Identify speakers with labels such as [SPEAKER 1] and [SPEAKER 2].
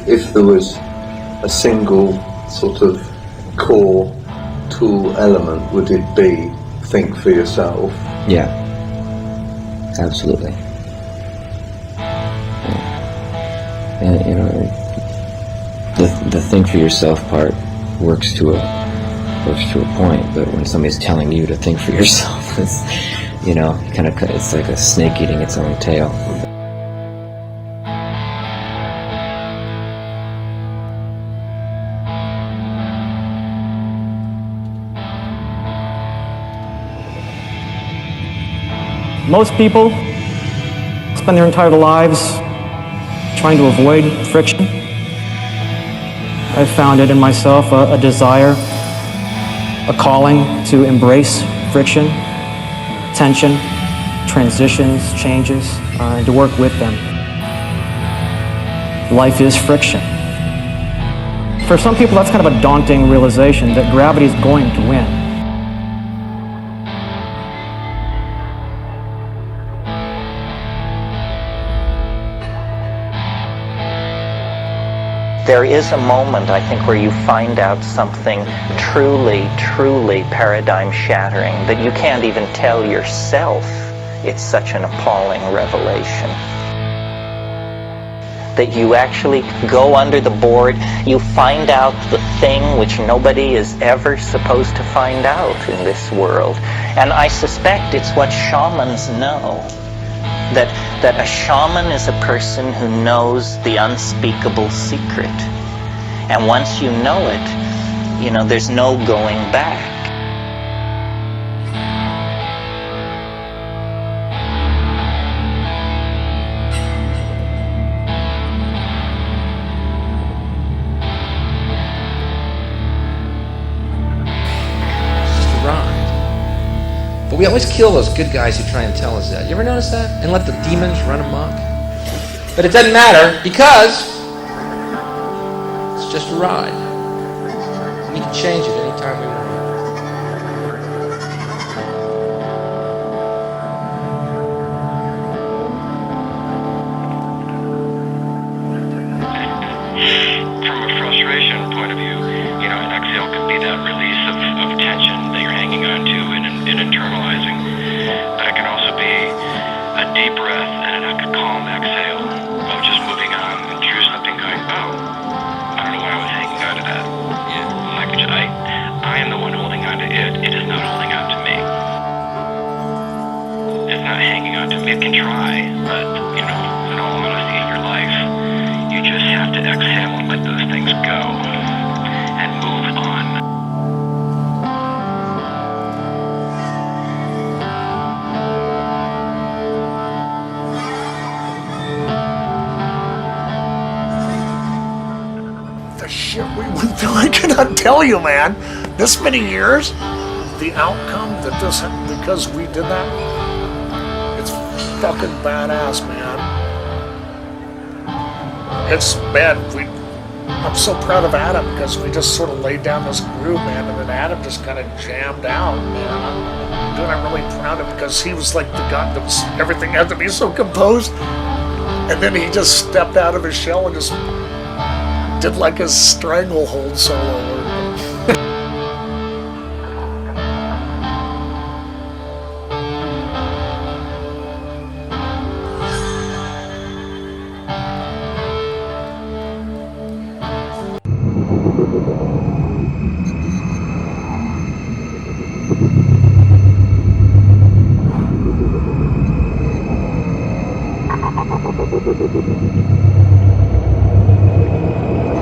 [SPEAKER 1] if there was a single sort of core tool element, would it be think for yourself?
[SPEAKER 2] Yeah, absolutely. Yeah. And you know, the think for yourself part works to a point, but when somebody's telling you to think for yourself, it's, you know, it's like a snake eating its own tail.
[SPEAKER 3] Most people spend their entire lives trying to avoid friction. I've found it in myself a desire, a calling to embrace friction, tension, transitions, changes, and to work with them. Life is friction. For some people, that's kind of a daunting realization that gravity is going to win.
[SPEAKER 4] There is a moment, I think, where you find out something truly, truly paradigm-shattering that you can't even tell yourself. It's such an appalling revelation. That you actually go under the board, you find out the thing which nobody is ever supposed to find out in this world. And I suspect it's what shamans know. That a shaman is a person who knows the unspeakable secret. And once you know it, you know, there's no going back.
[SPEAKER 5] But we always kill those good guys who try and tell us that. You ever notice that? And let the demons run amok? But it doesn't matter because it's just a ride. We can change it anytime we want.
[SPEAKER 6] From a frustration point of view, you know, an exhale could be that release of tension that you're hanging on to and internalizing. But it can also be a deep breath and a calm exhale of just moving on and through something going, oh, I don't know why I was hanging on to that. Yeah. Like, I am the one holding on to it. It is not holding on to me. It's not hanging on to me. It can try, but, you know, in all honesty in your life, you just have to exhale and let those things go and move on.
[SPEAKER 7] The shit we went through, I cannot tell you, man. This many years, the outcome that this, because we did that, it's fucking badass, man. It's bad. I'm so proud of Adam because we just sort of laid down this groove, man, and then Adam just kind of jammed out, man. Dude, I'm really proud of him because he was like the guy that was, everything had to be so composed, and then he just stepped out of his shell and just did like a stranglehold solo.